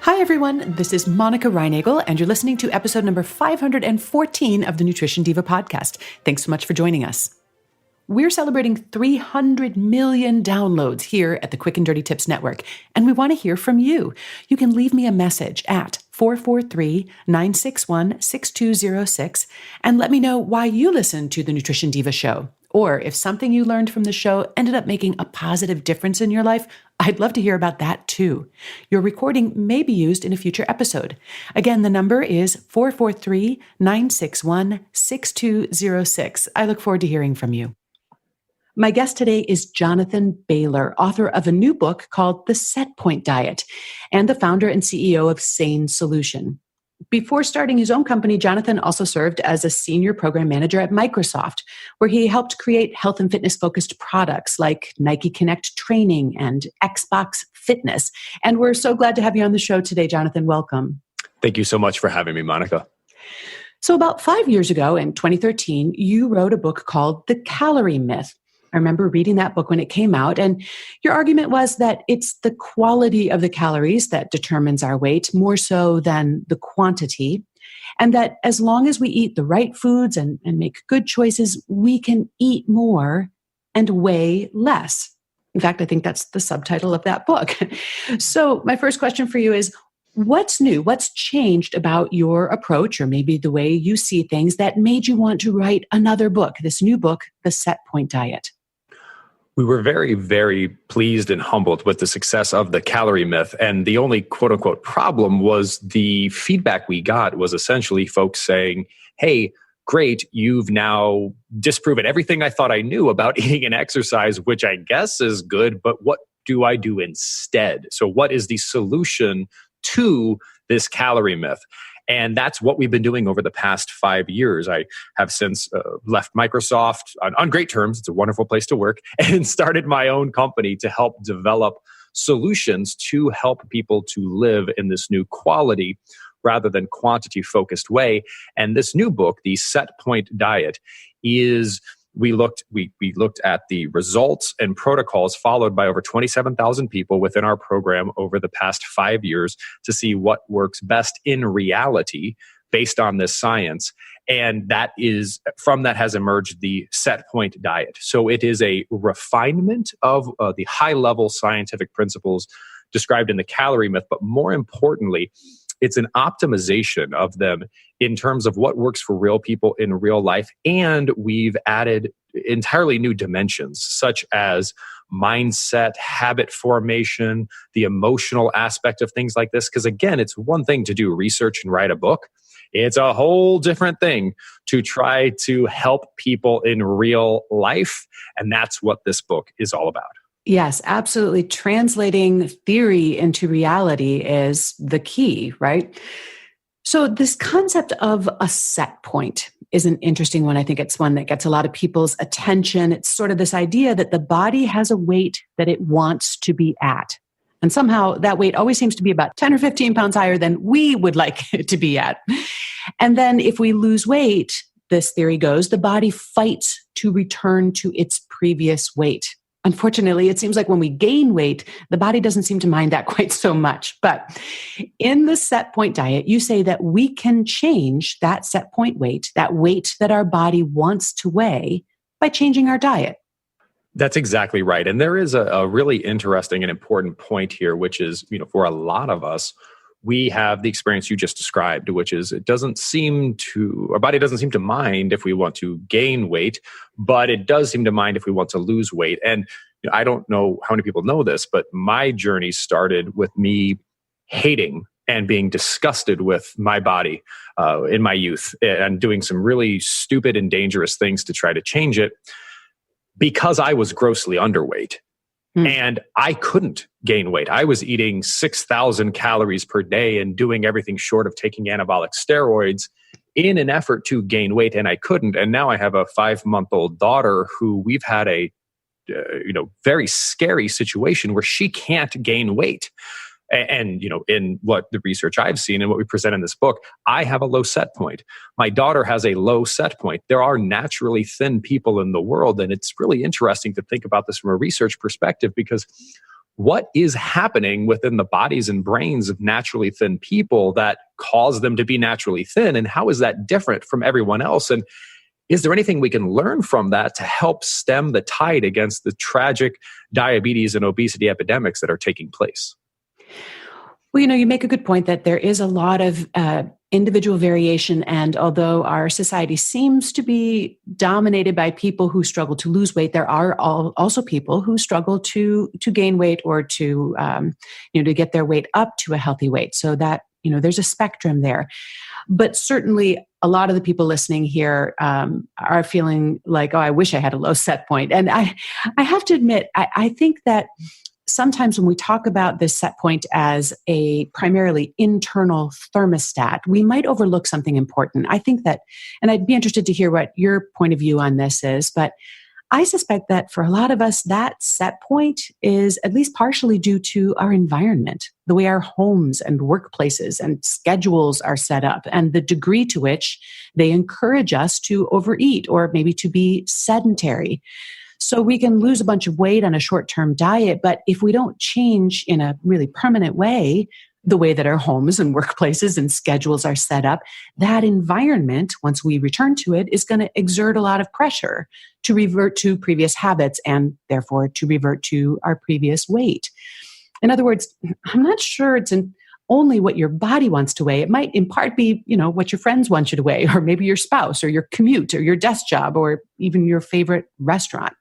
Hi, everyone. This is Monica Reinagel, and you're listening to episode number 514 of the Nutrition Diva podcast. Thanks so much for joining us. We're celebrating 300 million downloads here at the Quick and Dirty Tips Network, and we want to hear from you. You can leave me a message at 443-961-6206 and let me know why you listen to the Nutrition Diva show. Or if something you learned from the show ended up making a positive difference in your life, I'd love to hear about that too. Your recording may be used in a future episode. Again, the number is 443-961-6206. I look forward to hearing from you. My guest today is Jonathan Bailor, author of a new book called The Setpoint Diet and the founder and CEO of Sane Solution. Before starting his own company, Jonathan also served as a senior program manager at Microsoft, where he helped create health and fitness-focused products like Nike Connect Training and Xbox Fitness. And we're so glad to have you on the show today, Jonathan. Welcome. Thank you so much for having me, Monica. So about 5 years ago, in 2013, you wrote a book called The Calorie Myth. I remember reading that book when it came out, and your argument was that it's the quality of the calories that determines our weight more so than the quantity, and that as long as we eat the right foods and make good choices, we can eat more and weigh less. In fact, I think that's the subtitle of that book. So my first question for you is, what's new? What's changed about your approach or maybe the way you see things that made you want to write another book, this new book, The Setpoint Diet? We were very, very pleased and humbled with the success of the calorie myth. And the only quote unquote problem was the feedback we got was essentially folks saying, hey, great, you've now disproven everything I thought I knew about eating and exercise, which I guess is good, but what do I do instead? So what is the solution to this calorie myth? And that's what we've been doing over the past 5 years. I have since left Microsoft on great terms. It's a wonderful place to work, and started my own company to help develop solutions to help people to live in this new quality rather than quantity focused way. And this new book, The Setpoint Diet, is we looked at the results and protocols followed by over 27,000 people within our program over the past 5 years to see what works best in reality based on this science. And from that has emerged the Setpoint Diet. So it is a refinement of the high-level scientific principles described in the calorie myth, but more importantly, it's an optimization of them in terms of what works for real people in real life. And we've added entirely new dimensions, such as mindset, habit formation, the emotional aspect of things like this. Because again, it's one thing to do research and write a book. It's a whole different thing to try to help people in real life. And that's what this book is all about. Yes, absolutely. Translating theory into reality is the key, right? So this concept of a set point is an interesting one. I think it's one that gets a lot of people's attention. It's sort of this idea that the body has a weight that it wants to be at. And somehow that weight always seems to be about 10 or 15 pounds higher than we would like it to be at. And then if we lose weight, this theory goes, the body fights to return to its previous weight. Unfortunately, it seems like when we gain weight, the body doesn't seem to mind that quite so much. But in the Setpoint Diet, you say that we can change that set point weight, that weight that our body wants to weigh, by changing our diet. That's exactly right. And there is a really interesting and important point here, which is, for a lot of us, we have the experience you just described, which is our body doesn't seem to mind if we want to gain weight, but it does seem to mind if we want to lose weight. And I don't know how many people know this, but my journey started with me hating and being disgusted with my body in my youth and doing some really stupid and dangerous things to try to change it because I was grossly underweight. And I couldn't gain weight. I was eating 6,000 calories per day and doing everything short of taking anabolic steroids in an effort to gain weight, and I couldn't. And now I have a 5-month-old daughter who we've had a very scary situation where she can't gain weight. And, in what the research I've seen and what we present in this book, I have a low set point. My daughter has a low set point. There are naturally thin people in the world. And it's really interesting to think about this from a research perspective, because what is happening within the bodies and brains of naturally thin people that cause them to be naturally thin? And how is that different from everyone else? And is there anything we can learn from that to help stem the tide against the tragic diabetes and obesity epidemics that are taking place? Well, you make a good point that there is a lot of individual variation. And although our society seems to be dominated by people who struggle to lose weight, there are also people who struggle to gain weight or to get their weight up to a healthy weight. So that, there's a spectrum there. But certainly a lot of the people listening here are feeling like, oh, I wish I had a low set point. And I have to admit, I think that sometimes when we talk about this set point as a primarily internal thermostat, we might overlook something important. I think that, and I'd be interested to hear what your point of view on this is, but I suspect that for a lot of us, that set point is at least partially due to our environment, the way our homes and workplaces and schedules are set up, and the degree to which they encourage us to overeat or maybe to be sedentary. So we can lose a bunch of weight on a short-term diet, but if we don't change in a really permanent way, the way that our homes and workplaces and schedules are set up, that environment, once we return to it, is going to exert a lot of pressure to revert to previous habits and therefore to revert to our previous weight. In other words, I'm not sure it's only what your body wants to weigh. It might in part be, what your friends want you to weigh, or maybe your spouse or your commute or your desk job or even your favorite restaurant.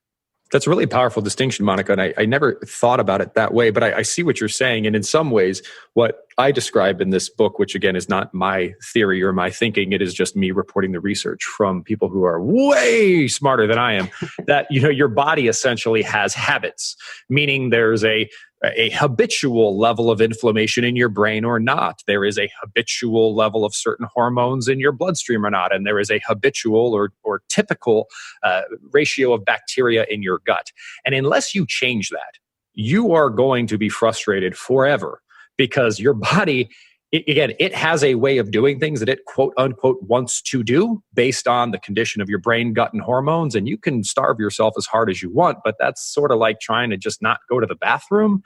That's a really powerful distinction, Monica. And I never thought about it that way, but I see what you're saying. And in some ways, what I describe in this book, which again is not my theory or my thinking, it is just me reporting the research from people who are way smarter than I am, that, your body essentially has habits, meaning there's a habitual level of inflammation in your brain or not. There is a habitual level of certain hormones in your bloodstream or not. And there is a habitual or typical ratio of bacteria in your gut. And unless you change that, you are going to be frustrated forever because your body, it has a way of doing things that it quote unquote wants to do based on the condition of your brain, gut, and hormones. And you can starve yourself as hard as you want, but that's sort of like trying to just not go to the bathroom.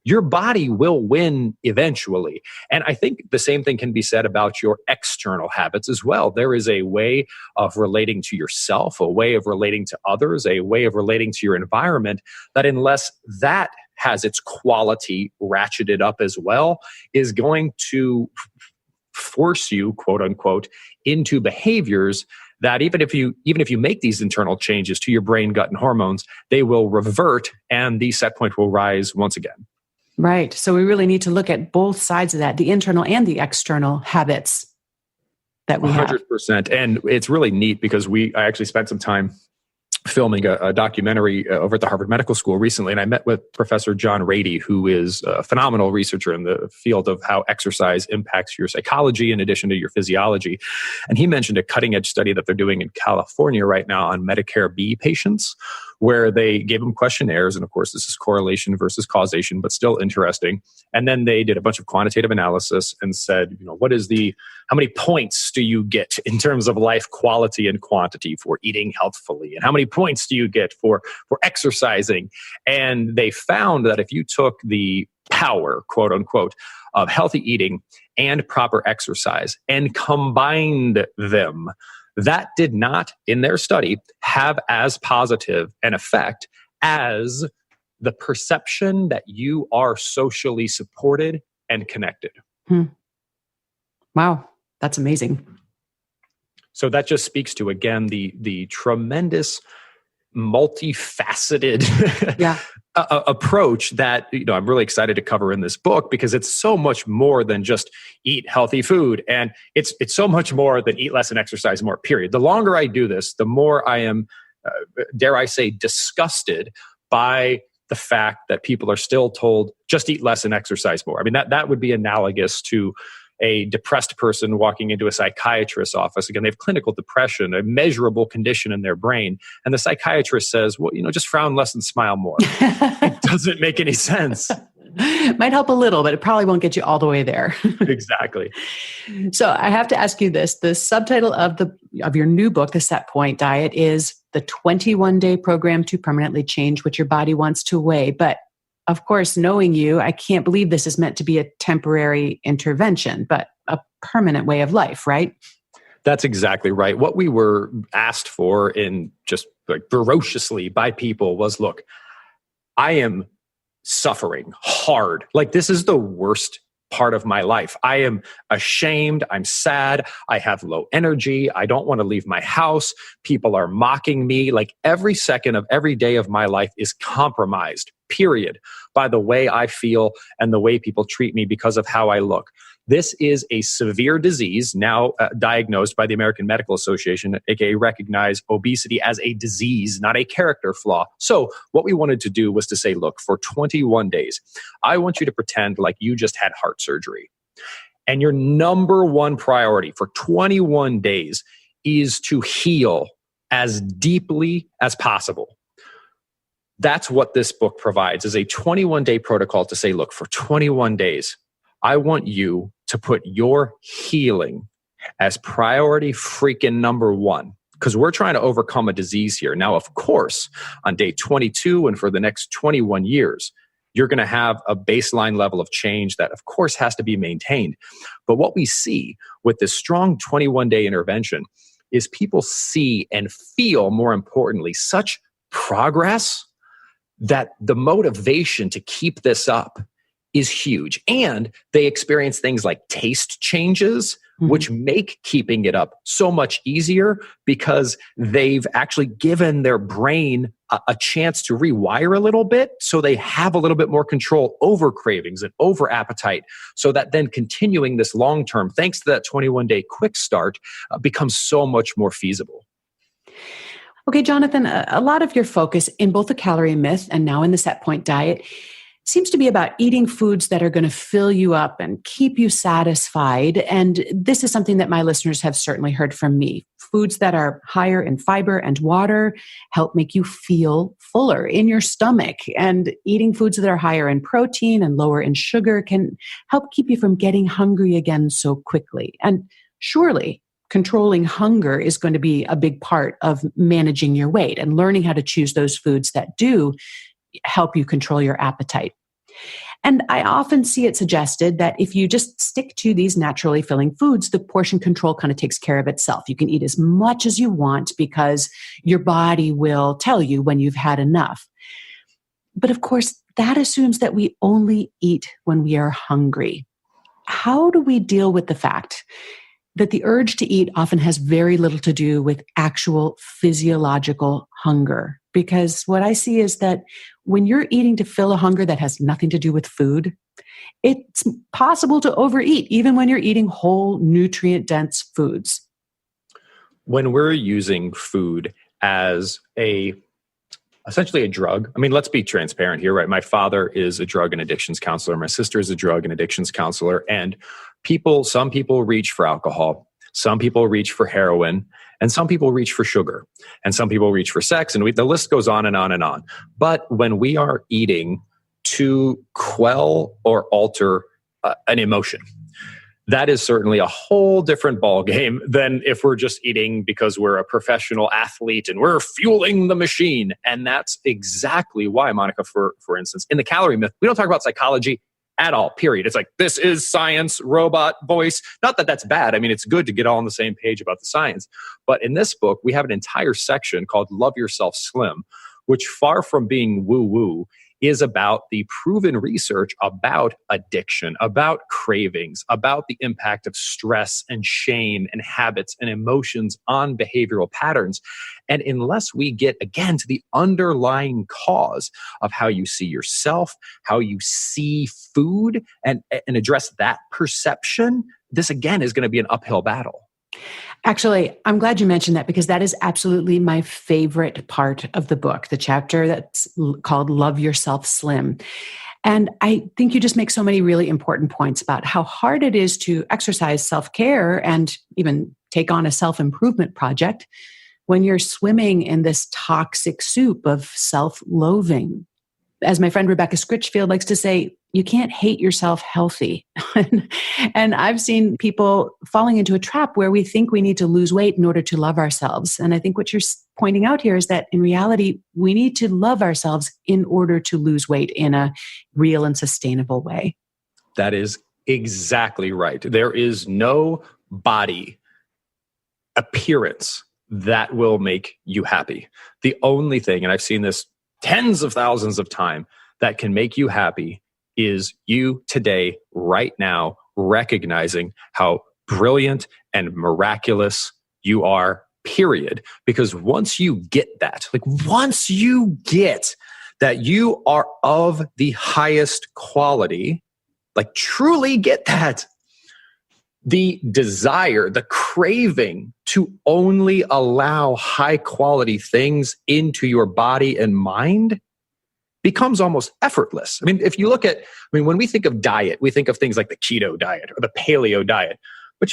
Your body will win eventually. And I think the same thing can be said about your external habits as well. There is a way of relating to yourself, a way of relating to others, a way of relating to your environment that unless that has its quality ratcheted up as well, is going to force you, quote unquote, into behaviors that even if you make these internal changes to your brain, gut, and hormones, they will revert and the set point will rise once again. Right. So we really need to look at both sides of that, the internal and the external habits that we 100%. Have. 100%. And it's really neat because I actually spent some time filming a documentary over at the Harvard Medical School recently, and I met with Professor John Rady, who is a phenomenal researcher in the field of how exercise impacts your psychology in addition to your physiology. And he mentioned a cutting-edge study that they're doing in California right now on Medicare B patients, where they gave them questionnaires, and of course this is correlation versus causation, but still interesting. And then they did a bunch of quantitative analysis and said, how many points do you get in terms of life quality and quantity for eating healthfully? And how many points do you get for exercising? And they found that if you took the power, quote unquote, of healthy eating and proper exercise and combined them, that did not, in their study, have as positive an effect as the perception that you are socially supported and connected. Wow, that's amazing. So that just speaks to, again, the tremendous multifaceted approach that I'm really excited to cover in this book, because it's so much more than just eat healthy food, and it's so much more than eat less and exercise more, period. The longer I do this, the more I am, dare I say, disgusted by the fact that people are still told just eat less and exercise more. I mean, that would be analogous to a depressed person walking into a psychiatrist's office. Again, they have clinical depression, a measurable condition in their brain. And the psychiatrist says, well, just frown less and smile more. It doesn't make any sense. Might help a little, but it probably won't get you all the way there. Exactly. So I have to ask you this. The subtitle of your new book, The Setpoint Diet, is the 21-day program to permanently change what your body wants to weigh. But of course, knowing you, I can't believe this is meant to be a temporary intervention, but a permanent way of life, right? That's exactly right. What we were asked for in just like ferociously by people was, look, I am suffering hard. Like this is the worst part of my life. I am ashamed. I'm sad. I have low energy. I don't want to leave my house. People are mocking me. Like every second of every day of my life is compromised, period, by the way I feel and the way people treat me because of how I look. This is a severe disease now diagnosed by the American Medical Association, aka recognize obesity as a disease, not a character flaw. So what we wanted to do was to say, look, for 21 days, I want you to pretend like you just had heart surgery. And your number one priority for 21 days is to heal as deeply as possible. That's what this book provides, is a 21-day protocol to say, look, for 21 days, I want you to put your healing as priority freaking number one, because we're trying to overcome a disease here. Now, of course, on day 22 and for the next 21 years, you're going to have a baseline level of change that, of course, has to be maintained. But what we see with this strong 21-day intervention is people see and feel, more importantly, such progress that the motivation to keep this up is huge. And they experience things like taste changes, which make keeping it up so much easier because they've actually given their brain a chance to rewire a little bit so they have a little bit more control over cravings and over appetite, so that then continuing this long term, thanks to that 21-day quick start, becomes so much more feasible. Okay, Jonathan, a lot of your focus in both the calorie myth and now in the Setpoint diet seems to be about eating foods that are going to fill you up and keep you satisfied. And this is something that my listeners have certainly heard from me. Foods that are higher in fiber and water help make you feel fuller in your stomach. And eating foods that are higher in protein and lower in sugar can help keep you from getting hungry again so quickly. And surely, controlling hunger is going to be a big part of managing your weight and learning how to choose those foods that do help you control your appetite. And I often see it suggested that if you just stick to these naturally filling foods, the portion control kind of takes care of itself. You can eat as much as you want because your body will tell you when you've had enough. But of course, that assumes that we only eat when we are hungry. How do we deal with the fact that the urge to eat often has very little to do with actual physiological hunger? Because what I see is that when you're eating to fill a hunger that has nothing to do with food, it's possible to overeat even when you're eating whole nutrient-dense foods. When we're using food as essentially a drug, I mean, let's be transparent here, right? My father is a drug and addictions counselor. My sister is a drug and addictions counselor. And some people reach for alcohol. Some people reach for heroin, and some people reach for sugar, and some people reach for sex, and the list goes on and on and on. But when we are eating to quell or alter an emotion, that is certainly a whole different ballgame than if we're just eating because we're a professional athlete and we're fueling the machine. And that's exactly why, Monica, for instance, in the calorie myth, we don't talk about psychology at all, period. It's like, this is science, robot voice. Not that that's bad. I mean, it's good to get all on the same page about the science. But in this book, we have an entire section called Love Yourself Slim, which, far from being woo-woo, is about the proven research about addiction, about cravings, about the impact of stress and shame and habits and emotions on behavioral patterns. And unless we get, again, to the underlying cause of how you see yourself, how you see food, and address that perception, this, again, is going to be an uphill battle. Actually, I'm glad you mentioned that because that is absolutely my favorite part of the book, the chapter that's called Love Yourself Slim. And I think you just make so many really important points about how hard it is to exercise self-care and even take on a self-improvement project when you're swimming in this toxic soup of self-loathing. As my friend Rebecca Scritchfield likes to say, you can't hate yourself healthy. And I've seen people falling into a trap where we think we need to lose weight in order to love ourselves. And I think what you're pointing out here is that in reality, we need to love ourselves in order to lose weight in a real and sustainable way. That is exactly right. There is no body appearance that will make you happy. The only thing, and I've seen this tens of thousands of times, that can make you happy is you today, right now, recognizing how brilliant and miraculous you are, period. Because once you get that, once you get that you are of the highest quality, truly get that, the desire, the craving to only allow high quality things into your body and mind becomes almost effortless. If you look at, when we think of diet, we think of things like the keto diet or the paleo diet. But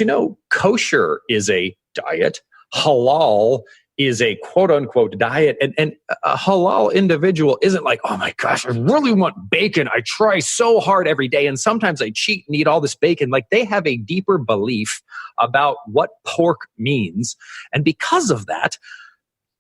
kosher is a diet. Halal is a quote unquote diet. And a halal individual isn't like, oh my gosh, I really want bacon. I try so hard every day. And sometimes I cheat and eat all this bacon. They have a deeper belief about what pork means. And because of that,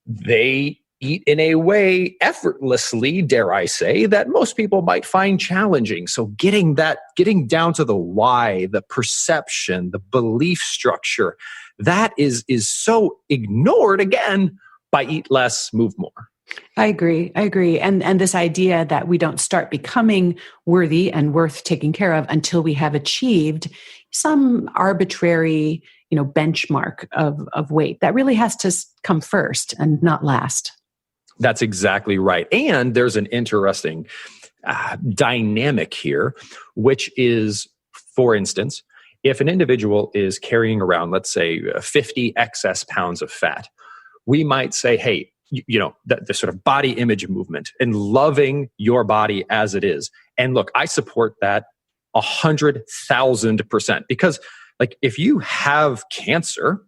they eat in a way effortlessly, dare I say, that most people might find challenging. So getting down to the why, the perception, the belief structure, that is so ignored again by eat less, move more. I agree. And this idea that we don't start becoming worthy and worth taking care of until we have achieved some arbitrary, benchmark of weight that really has to come first and not last. That's exactly right. And there's an interesting dynamic here, which is, for instance, if an individual is carrying around, let's say, 50 excess pounds of fat, we might say, hey, the sort of body image movement and loving your body as it is. And look, I support that 100,000%, because if you have cancer,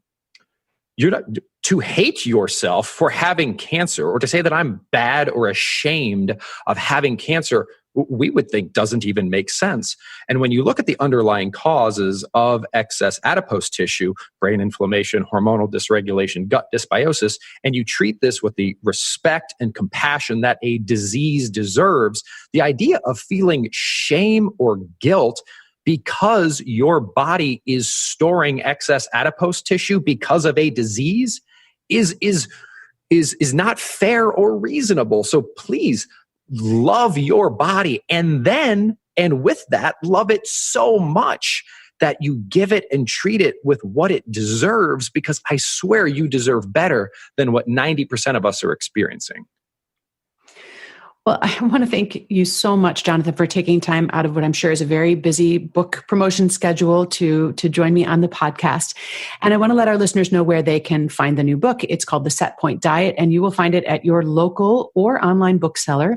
you're not to hate yourself for having cancer, or to say that I'm bad or ashamed of having cancer, we would think doesn't even make sense. And when you look at the underlying causes of excess adipose tissue, brain inflammation, hormonal dysregulation, gut dysbiosis, and you treat this with the respect and compassion that a disease deserves, the idea of feeling shame or guilt because your body is storing excess adipose tissue because of a disease is not fair or reasonable. So please love your body, and with that, love it so much that you give it and treat it with what it deserves, because I swear you deserve better than what 90% of us are experiencing. Well, I want to thank you so much, Jonathan, for taking time out of what I'm sure is a very busy book promotion schedule to join me on the podcast. And I want to let our listeners know where they can find the new book. It's called The Setpoint Diet, and you will find it at your local or online bookseller.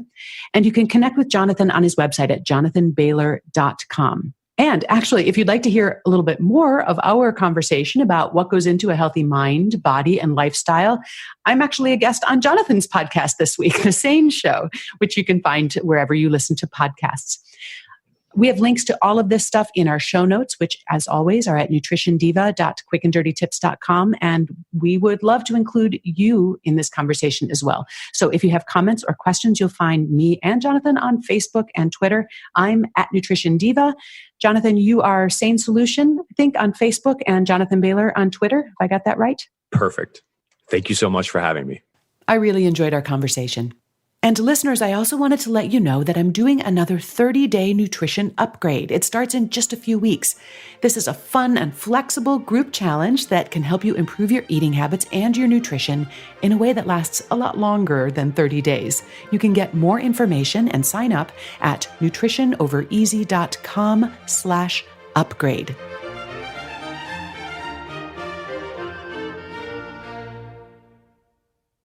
And you can connect with Jonathan on his website at jonathanbailor.com. And actually, if you'd like to hear a little bit more of our conversation about what goes into a healthy mind, body, and lifestyle, I'm actually a guest on Jonathan's podcast this week, The Sane Show, which you can find wherever you listen to podcasts. We have links to all of this stuff in our show notes, which, as always, are at nutritiondiva.quickanddirtytips.com. And we would love to include you in this conversation as well. So if you have comments or questions, you'll find me and Jonathan on Facebook and Twitter. I'm at Nutrition Diva. Jonathan, you are Sane Solution, I think, on Facebook, and Jonathan Bailor on Twitter. If I got that right? Perfect. Thank you so much for having me. I really enjoyed our conversation. And listeners, I also wanted to let you know that I'm doing another 30-day nutrition upgrade. It starts in just a few weeks. This is a fun and flexible group challenge that can help you improve your eating habits and your nutrition in a way that lasts a lot longer than 30 days. You can get more information and sign up at nutritionovereasy.com/upgrade.